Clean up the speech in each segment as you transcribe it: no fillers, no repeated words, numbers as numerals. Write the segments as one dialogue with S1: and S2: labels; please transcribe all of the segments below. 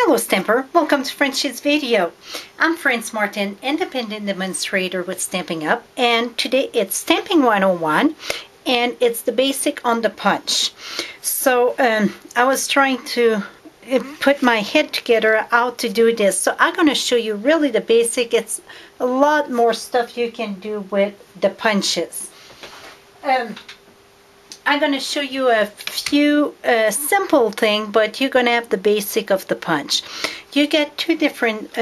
S1: Hello Stamper, welcome to Frenchie's video. I'm Frances Martin, independent demonstrator with Stampin' Up, and today it's Stampin' 101 and it's the basic on the punch. So I was trying to put my head together how to do this, so I'm going to show you really the basic. It's a lot more stuff you can do with the punches. I'm going to show you a few simple things, but you're going to have the basic of the punch. You get two different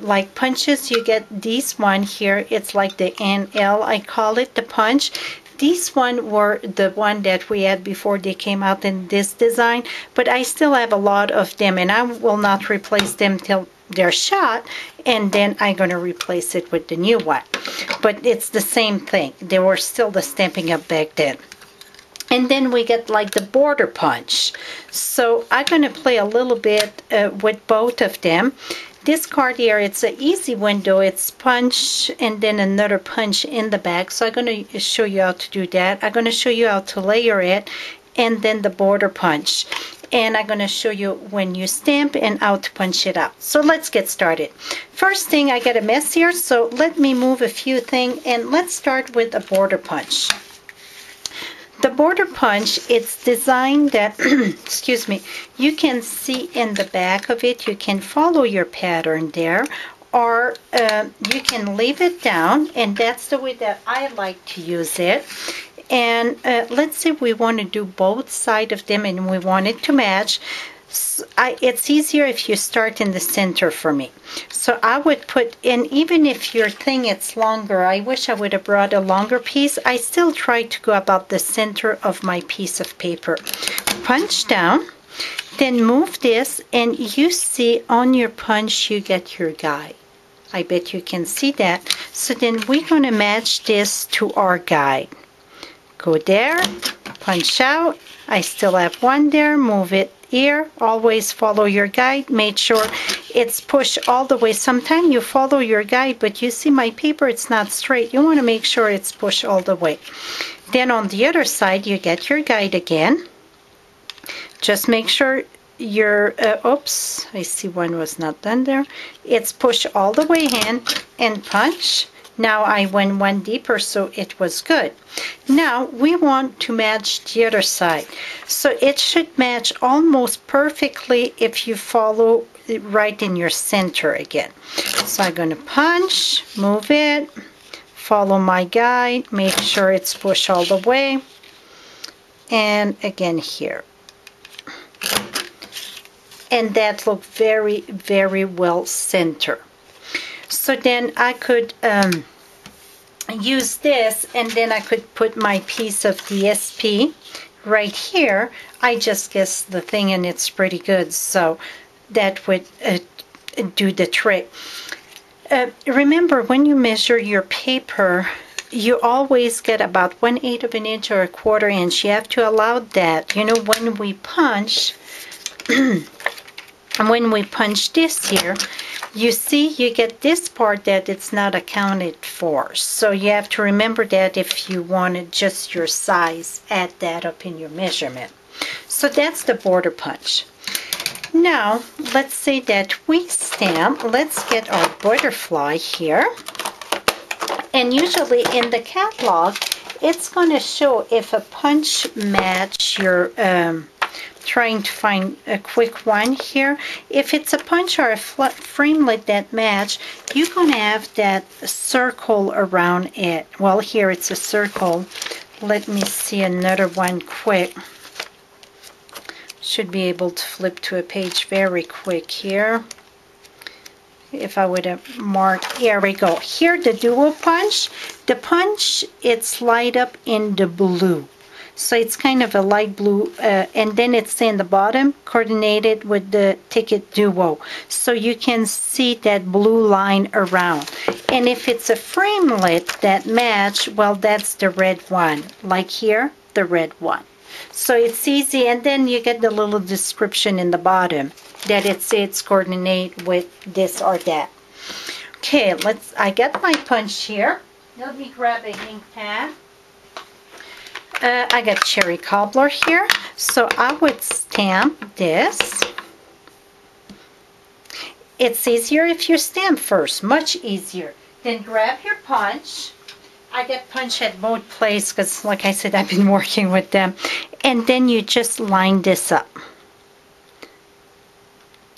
S1: like punches. You get this one here. It's like the NL, I call it, the punch. These one were the one that we had before they came out in this design, but I still have a lot of them, and I will not replace them till they're shot, and then I'm going to replace it with the new one. But it's the same thing. They were still the Stampin' Up back then. And then we get like the border punch. So I'm going to play a little bit with both of them. This card here, it's an easy window. It's punch and then another punch in the back. So I'm going to show you how to do that. I'm going to show you how to layer it, and then the border punch. And I'm going to show you when you stamp and how to punch it out. So let's get started. First thing, I got a mess here, so let me move a few things, and let's start with a border punch. The border punch, it's designed that, excuse me, you can see in the back of it, you can follow your pattern there, or you can leave it down, and that's the way that I like to use it. And let's say we want to do both sides of them and we want it to match. It's easier if you start in the center for me. So I would put in, even if your thing is longer, I wish I would have brought a longer piece. I still try to go about the center of my piece of paper. Punch down, then move this, and you see on your punch you get your guide. I bet you can see that. So then we're going to match this to our guide. Go there, punch out. I still have one there, move it here. Always follow your guide. Make sure it's pushed all the way. Sometimes you follow your guide, but you see my paper, it's not straight. You want to make sure it's pushed all the way. Then on the other side, you get your guide again. Just make sure your, oops, I see one was not done there. It's pushed all the way in and punch. Now I went one deeper, so it was good. Now we want to match the other side. So it should match almost perfectly if you follow it right in your center again. So I'm going to punch, move it, follow my guide, make sure it's pushed all the way. And again here. And that looked very, very well centered. So then I could use this, and then I could put my piece of DSP right here. I just guessed the thing, and it's pretty good, so that would do the trick. Remember, when you measure your paper, you always get about 1/8 of an inch or 1/4 inch. You have to allow that. You know, when we punch, when we punch this here, you see you get this part that it's not accounted for. So you have to remember that if you wanted just your size, add that up in your measurement. So that's the border punch. Now, let's say that we stamp. Let's get our butterfly here. And usually in the catalog, it's going to show if a punch match your trying to find a quick one here. If it's a punch or a framelit that match, you're going to have that circle around it. Well, here it's a circle. Let me see another one quick. Should be able to flip to a page very quick here. If I would have marked, here we go. Here the duo punch. The punch, it's light up in the blue. So it's kind of a light blue, and then it's in the bottom, coordinated with the ticket duo. So you can see that blue line around. And if it's a framelit that match, well, that's the red one. Like here, the red one. So it's easy, and then you get the little description in the bottom that it's coordinate with this or that. Okay, I got my punch here. Let me grab a ink pad. I got cherry cobbler here, so I would stamp this it's easier if you stamp first, much easier. Then grab your punch. I get punch at both places because, like I said, I've been working with them. And then you just line this up.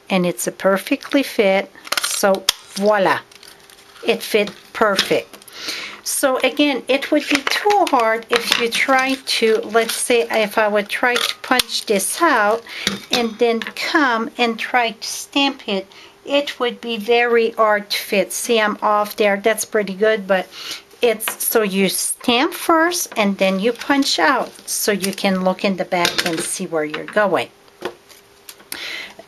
S1: And it's a perfectly fit. So voila, it fit perfect. So again, it would be too hard if you try to, let's say if I would try to punch this out and then come and try to stamp it, it would be very hard to fit. See, I'm off there. That's pretty good, but it's so you stamp first and then you punch out so you can look in the back and see where you're going.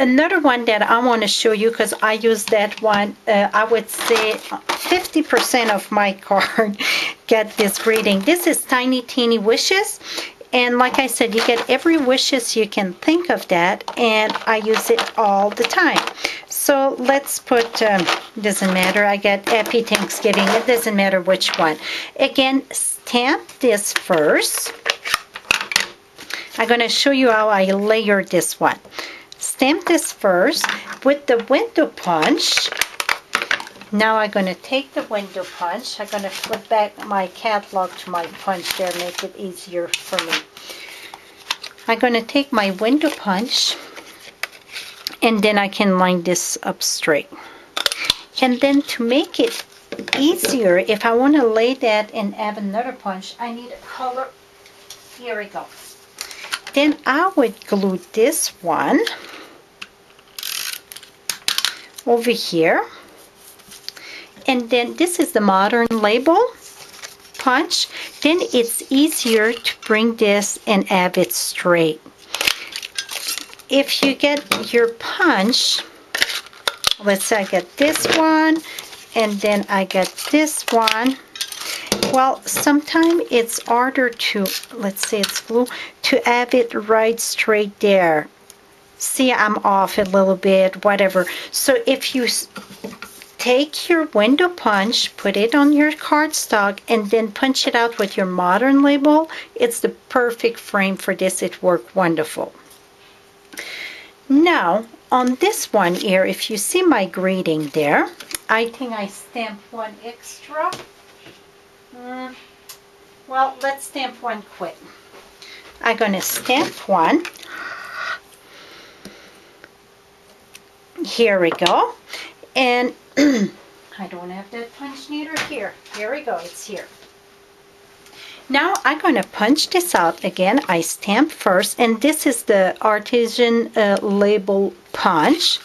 S1: Another one that I want to show you, because I use that one, I would say 50% of my card get this reading. This is Tiny Teeny Wishes. And like I said, you get every wishes you can think of that. And I use it all the time. So let's put, doesn't matter, I get Happy Thanksgiving. It doesn't matter which one. Again, stamp this first. I'm going to show you how I layer this one. Stamp this first with the window punch. Now I'm going to take the window punch. I'm going to flip back my catalog to my punch there, make it easier for me. I'm going to take my window punch and then I can line this up straight. And then to make it easier, if I want to lay that and have another punch, I need a color. Here we go. Then I would glue this one over here. And then this is the modern label punch. Then it's easier to bring this and have it straight. If you get your punch, let's say I get this one and then I get this one. Well, sometimes it's harder to, let's say it's glue, to have it right straight there. See, I'm off a little bit, whatever. So if you take your window punch, put it on your cardstock, and then punch it out with your modern label, it's the perfect frame for this. It worked wonderful. Now, on this one here, if you see my greeting there, I think I stamped one extra. Well, let's stamp one quick. I'm going to stamp one. Here we go. And I don't have that punch needle here. Here we go. It's here. Now I'm going to punch this out again. I stamp first. And this is the artisan label punch.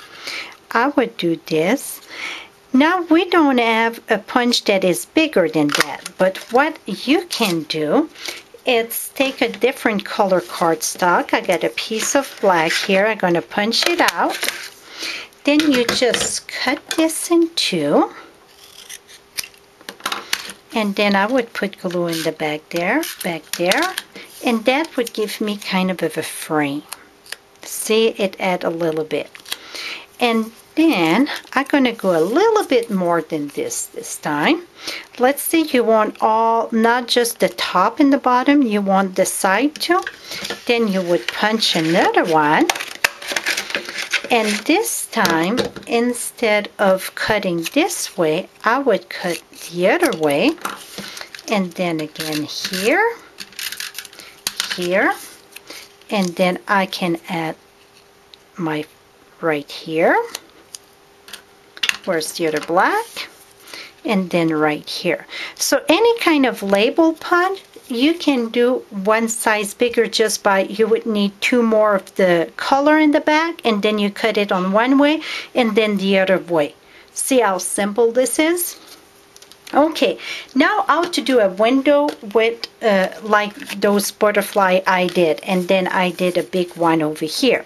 S1: I would do this. Now we don't have a punch that is bigger than that, but what you can do is take a different color cardstock. I got a piece of black here. I'm going to punch it out. Then you just cut this in two. And then I would put glue in the back there, and that would give me kind of a frame. See, it add a little bit. And then I'm going to go a little bit more than this time. Let's say you want all, not just the top and the bottom, you want the side too. Then you would punch another one. And this time, instead of cutting this way, I would cut the other way. And then again here, here, and then I can add my right here. Where's the other black? And then right here. So any kind of label punch, you can do one size bigger just by, you would need two more of the color in the back, and then you cut it on one way and then the other way. See how simple this is? Okay, now how to do a window with like those butterfly I did, and then I did a big one over here.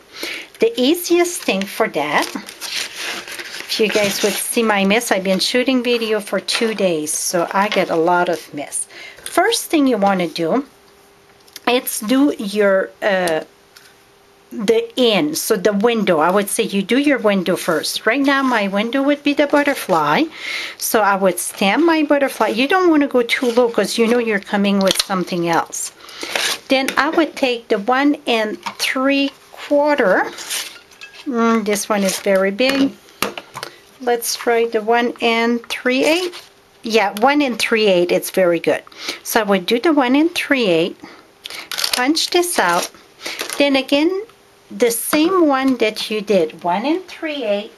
S1: The easiest thing for that, if you guys would see my mess, I've been shooting video for 2 days, so I get a lot of mess. First thing you want to do, it's do your the in, so the window. I would say you do your window first. Right now my window would be the butterfly, so I would stamp my butterfly. You don't want to go too low because you know you're coming with something else. Then I would take the 1 3/4. This one is very big. let's try the 1 3/8. Yeah, 1 3/8, it's very good. So I would do the 1 3/8, punch this out. Then again, the same one that you did, 1 3/8.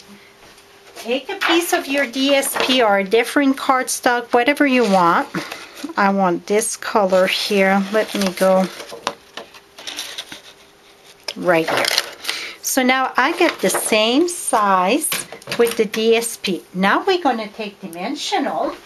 S1: Take a piece of your DSP or a different cardstock, whatever you want. I want this color here. Let me go right here. So now I get the same size with the DSP. Now we're going to take dimensional.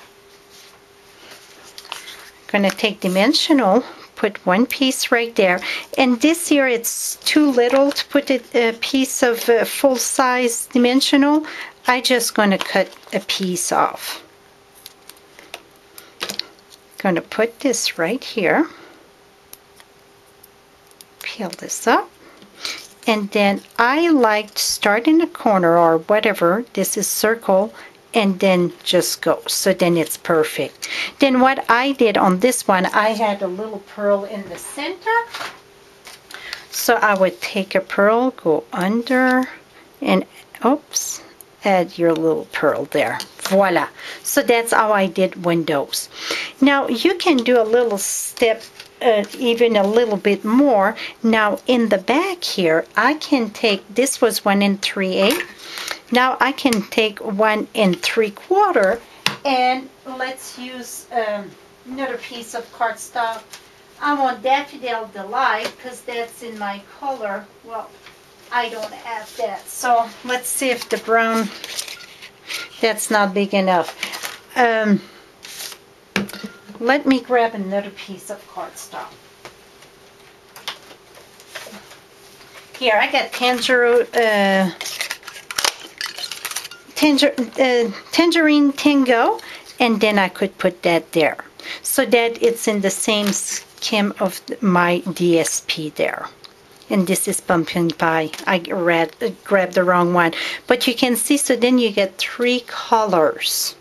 S1: Put one piece right there. And this here, it's too little to put a piece of full-size dimensional. I'm just going to cut a piece off. Going to put this right here. Peel this up. And then I like to start in the corner or whatever. This is circle. And then just go. So then it's perfect. Then what I did on this one, I had a little pearl in the center. So I would take a pearl, go under, and oops, add your little pearl there. Voila. So that's how I did windows. Now you can do a little step, even a little bit more. Now in the back here, I can take, this was 1 3/8. Now I can take 1 3/4, and let's use another piece of cardstock. I want Daffodil Delight because that's in my color. Well, I don't have that. So let's see if the brown, that's not big enough. Let me grab another piece of cardstock. Here, I got Tangerine Tango, and then I could put that there so that it's in the same scheme of my DSP there. And this is pumpkin pie. I grabbed the wrong one, but you can see, so then you get 3 colors.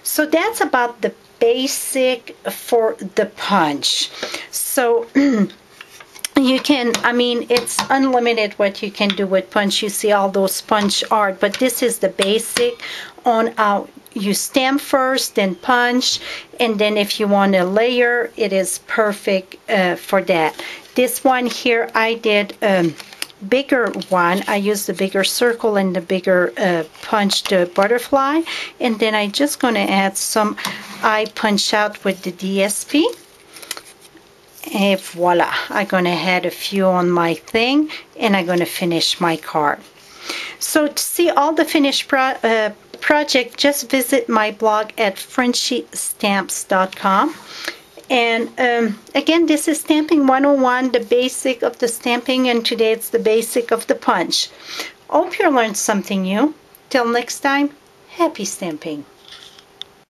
S1: So that's about the basic for the punch. So you can, I mean, it's unlimited what you can do with punch. You see all those punch art, but this is the basic on how you stamp first, then punch, and then if you want a layer, it is perfect for that. This one here, I did bigger one. I used the bigger circle and the bigger punch, the butterfly, and then I just going to add some eye punch out with the DSP. And voila, I'm going to add a few on my thing, and I'm going to finish my card. So to see all the finished project, just visit my blog at FrenchieStamps.com. And again, this is Stamping 101, the basic of the stamping, and today it's the basic of the punch. Hope you learned something new. Till next time, happy stamping.